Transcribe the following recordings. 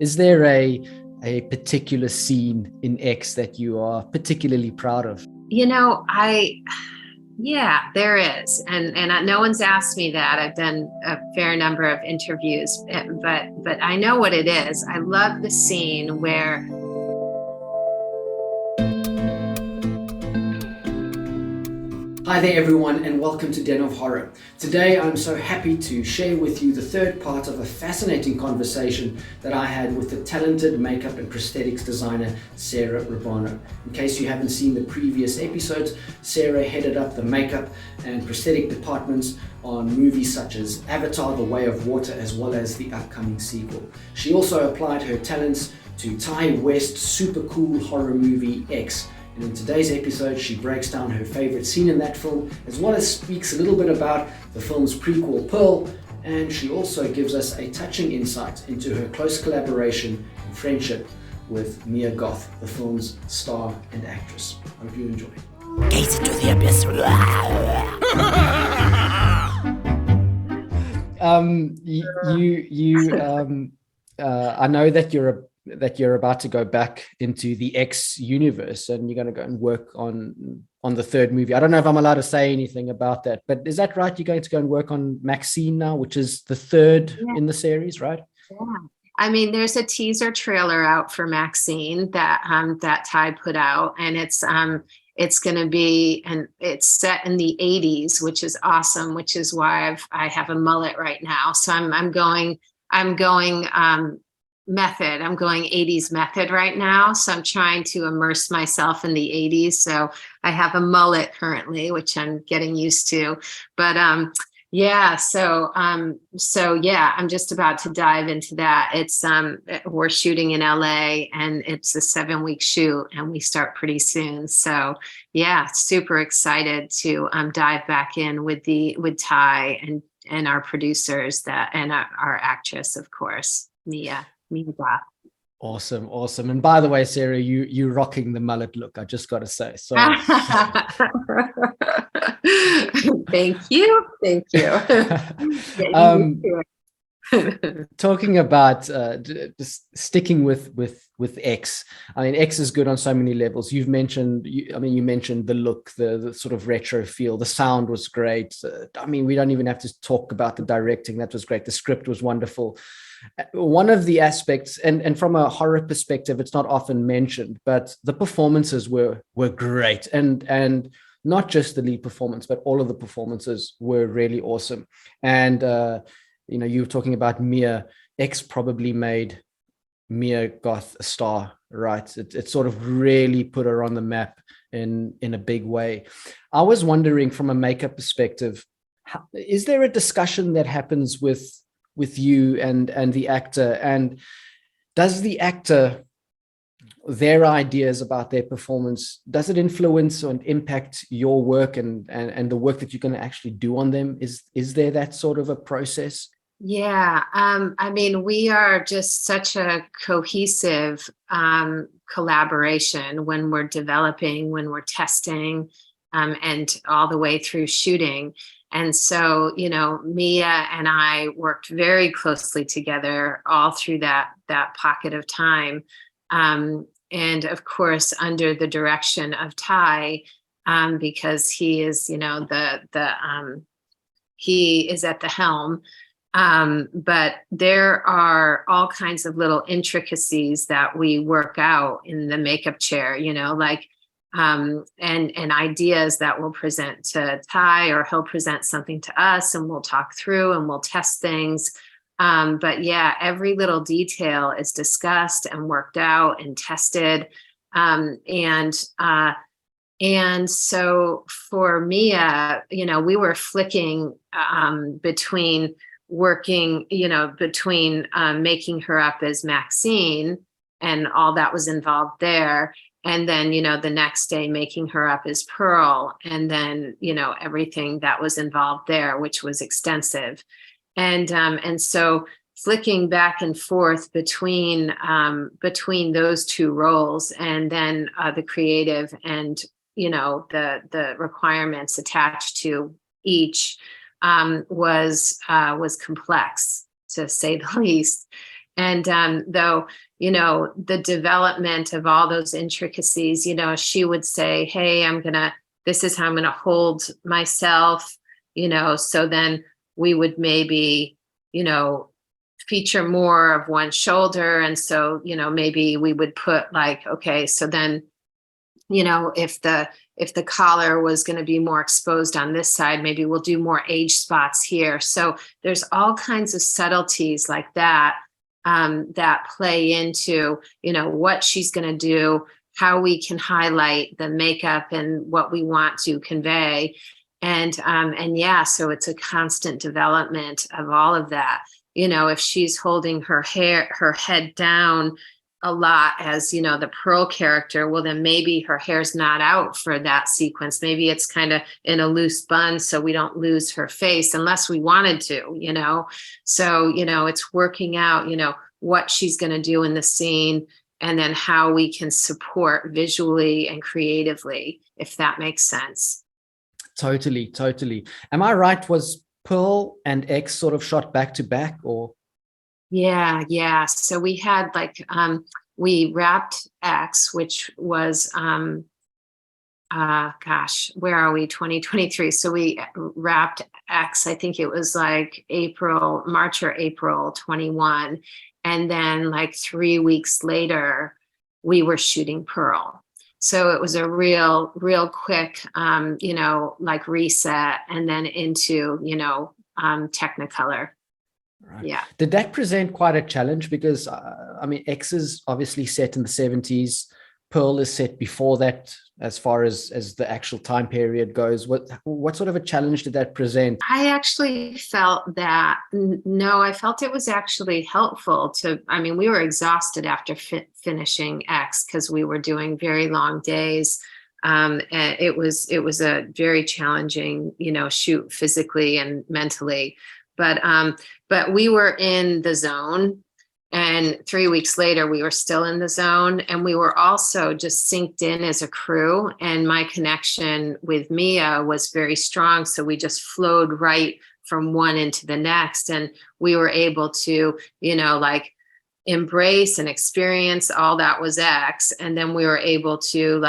Is there a particular scene in X that you are particularly proud of? You know, yeah, there is. No one's asked me that. I've done a fair number of interviews, but I know what it is. I love the scene where Hi there, everyone, and welcome to Den of Horror. Today, I'm so happy to share with you the third part of a fascinating conversation that I had with the talented makeup and prosthetics designer, Sarah Rubano. In case you haven't seen the previous episodes, Sarah headed up the makeup and prosthetic departments on movies such as Avatar: The Way of Water, as well as the upcoming sequel. She also applied her talents to Ty West's super cool horror movie X. And in today's episode, she breaks down her favorite scene in that film, as well as speaks a little bit about the film's prequel Pearl, and she also gives us a touching insight into her close collaboration and friendship with Mia Goth, the film's star and actress. Hope you enjoy. Gaze into the abyss. I know that you're about to go back into the X universe, and you're going to go and work on the third movie. I don't know if I'm allowed to say anything about that, but is that right? You're going to go and work on Maxine now, which is the third in the series, right? Yeah. I mean, there's a teaser trailer out for Maxine that Ty put out, and it's going to be, and it's set in the 80s, which is awesome, which is why I have a mullet right now. So I'm going method. I'm going 80s method right now. So I'm trying to immerse myself in the 80s. So I have a mullet currently, which I'm getting used to. But yeah, so yeah, I'm just about to dive into that. It's we're shooting in LA, and it's a 7-week shoot, and we start pretty soon. So yeah, super excited to dive back in with Ty and our producers and our actress, of course, Mia Goth. Awesome. And by the way, Sarah, you rocking the mullet look, I just got to say. So Thank you. Talking about just sticking with X. I mean, X is good on so many levels. You mentioned the look, the sort of retro feel. The sound was great. I mean, we don't even have to talk about the directing. That was great. The script was wonderful. One of the aspects, and from a horror perspective, it's not often mentioned, but the performances were great, and not just the lead performance, but all of the performances were really awesome. And you were talking about Mia. X probably made Mia Goth a star, right? It sort of really put her on the map in a big way. I was wondering, from a makeup perspective, is there a discussion that happens with you and the actor, and does the actor, their ideas about their performance, does it influence and impact your work and the work that you're going to actually do on them? Is there that sort of a process? Yeah, I mean, we are just such a cohesive collaboration when we're developing, when we're testing, and all the way through shooting. And so, Mia and I worked very closely together all through that pocket of time. And of course, under the direction of Ty, because he is, he is at the helm. But there are all kinds of little intricacies that we work out in the makeup chair, like and ideas that we'll present to Ty, or he'll present something to us, and we'll talk through and we'll test things. But yeah, every little detail is discussed and worked out and tested. And so for Mia, we were flicking between working, between making her up as Maxine and all that was involved there. And then, the next day making her up as Pearl, and then, everything that was involved there, which was extensive. And so flicking back and forth between those two roles, and then the creative and, the requirements attached to each was complex, to say the least. And though, the development of all those intricacies, she would say, hey, this is how I'm going to hold myself, so then we would maybe, feature more of one shoulder. And so, maybe we would put like, okay, so then, if the collar was going to be more exposed on this side, maybe we'll do more age spots here. So there's all kinds of subtleties like that, that play into, what she's going to do, how we can highlight the makeup and what we want to convey. And yeah, so it's a constant development of all of that. If she's holding her head down a lot as, the Pearl character, well, then maybe her hair's not out for that sequence. Maybe it's kind of in a loose bun so we don't lose her face unless we wanted to, So, it's working out, what she's going to do in the scene and then how we can support visually and creatively, if that makes sense. Totally. Am I right? Was Pearl and X sort of shot back to back, or? Yeah. So we had we wrapped X, which was, where are we? 2023. So we wrapped X, I think it was like March or April 21. And then 3 weeks later, we were shooting Pearl. So it was a real quick, reset and then into, Technicolor. Right. Yeah. Did that present quite a challenge? Because X is obviously set in the 70s. Pearl is set before that, as far as the actual time period goes. What sort of a challenge did that present? I actually felt that, no, I felt it was actually helpful we were exhausted after finishing X because we were doing very long days. And it was a very challenging, shoot physically and mentally, but we were in the zone. And 3 weeks later, we were still in the zone, and we were also just synced in as a crew. And my connection with Mia was very strong. So we just flowed right from one into the next. And we were able to, embrace and experience all that was X. And then we were able to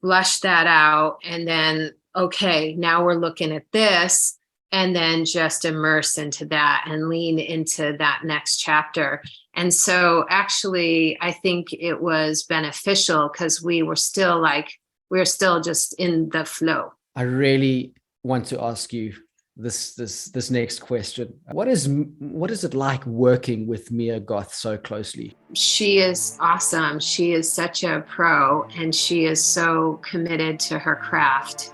flush that out. And then, okay, now we're looking at this. And then just immerse into that and lean into that next chapter. And so actually, I think it was beneficial because we were still just in the flow. I really want to ask you this next question. What is it like working with Mia Goth so closely? She is awesome. She is such a pro, and she is so committed to her craft.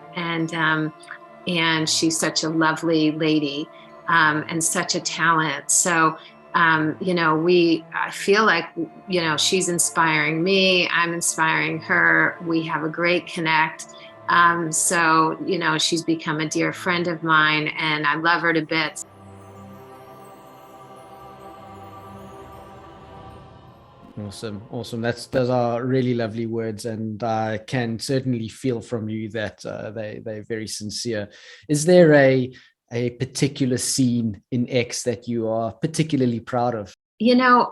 And she's such a lovely lady, and such a talent. So, I feel like, she's inspiring me. I'm inspiring her. We have a great connect. So, she's become a dear friend of mine, and I love her to bits. Awesome. Those are really lovely words, and I can certainly feel from you that they're very sincere. Is there a particular scene in X that you are particularly proud of? Yeah,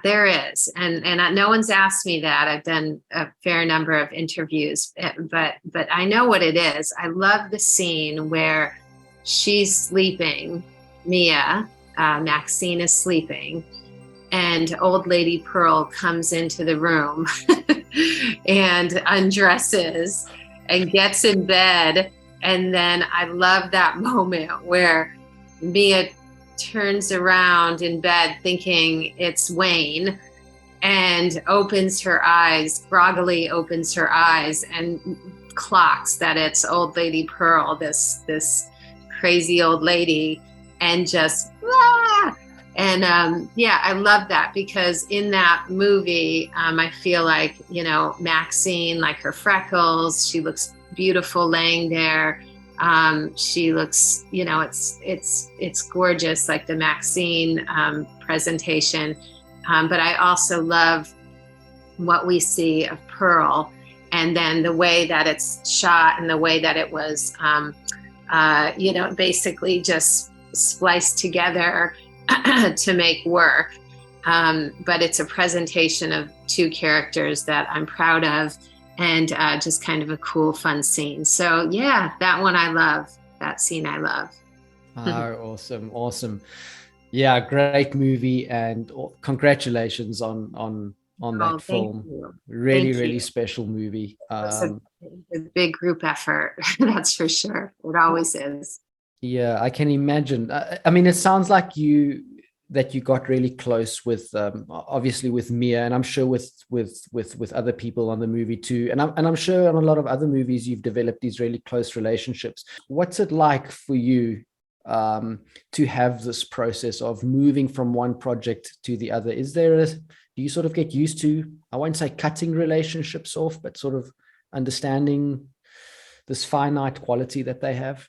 there is, and no one's asked me that. I've done a fair number of interviews, but I know what it is. I love the scene where she's sleeping. Mia, Maxine, is sleeping. And old lady Pearl comes into the room and undresses and gets in bed. And then I love that moment where Mia turns around in bed thinking it's Wayne and opens her eyes, groggily opens her eyes, and clocks that it's old lady Pearl, this crazy old lady, and just And I love that because in that movie, I feel like, Maxine, like her freckles, she looks beautiful laying there. She looks, it's gorgeous, like the Maxine presentation. But I also love what we see of Pearl, and then the way that it's shot and the way that it was, basically just spliced together. to make work. But it's a presentation of two characters that I'm proud of, and just kind of a cool, fun scene. So yeah, that one I love. That scene I love. Awesome. Yeah, great movie, and congratulations on that film. Really special movie. It's a big group effort, that's for sure. It always is. Yeah, I can imagine. I mean, it sounds like you got really close with obviously with Mia, and I'm sure with other people on the movie too, and I'm sure on a lot of other movies you've developed these really close relationships. What's it like for you to have this process of moving from one project to the other? Do you sort of get used to, I won't say cutting relationships off, but sort of understanding this finite quality that they have?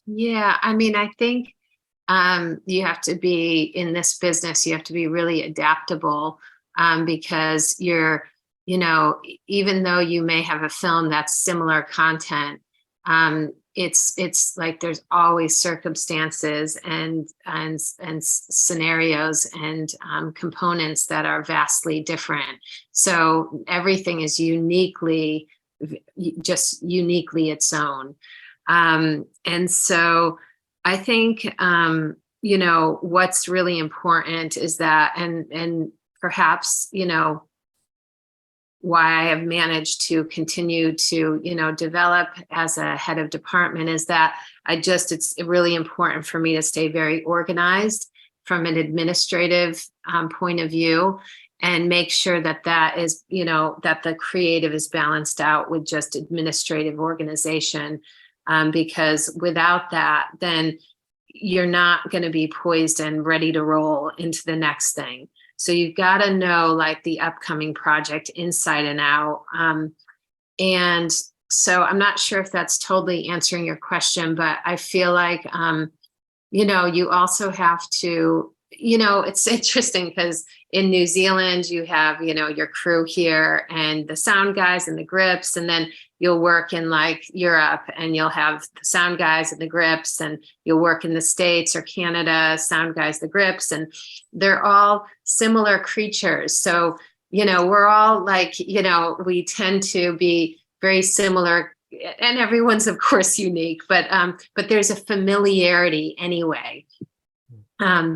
Yeah, I mean, I think you have to be, in this business, you have to be really adaptable, because even though you may have a film that's similar content, it's like there's always circumstances and scenarios and components that are vastly different. So everything is uniquely its own. And so I think, what's really important is that, and perhaps, why I have managed to continue to, develop as a head of department, is that it's really important for me to stay very organized from an administrative point of view, and make sure that is, that the creative is balanced out with just administrative organization. Because without that, then you're not going to be poised and ready to roll into the next thing. So you've got to know like the upcoming project inside and out. And so I'm not sure if that's totally answering your question, but I feel like, you also have to, it's interesting because in New Zealand, you have, your crew here and the sound guys and the grips, and then you'll work in like Europe and you'll have the sound guys and the grips, and you'll work in the States or Canada, sound guys, the grips, and they're all similar creatures. So, we're all like, we tend to be very similar, and everyone's of course unique, but there's a familiarity anyway,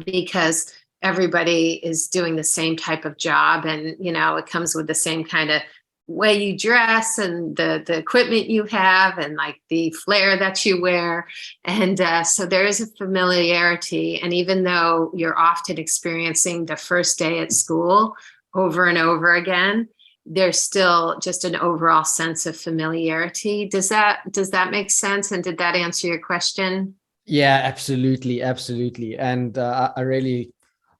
because everybody is doing the same type of job, and it comes with the same kind of way you dress and the equipment you have and like the flair that you wear, and so there is a familiarity. And even though you're often experiencing the first day at school over and over again, there's still just an overall sense of familiarity. Does that make sense? And did that answer your question? Yeah, absolutely. And I really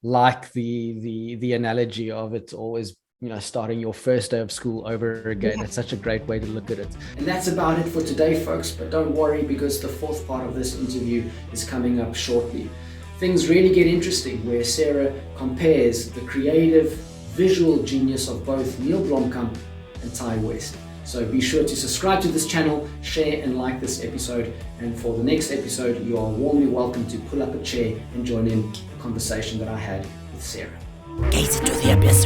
like the analogy of it always, starting your first day of school over again. It's such a great way to look at it. And that's about it for today, folks. But don't worry, because the fourth part of this interview is coming up shortly. Things really get interesting, where Sarah compares the creative, visual genius of both Neil Blomkamp and Ty West. So be sure to subscribe to this channel, share and like this episode. And for the next episode, you are warmly welcome to pull up a chair and join in the conversation that I had with Sarah. Gaze into the abyss.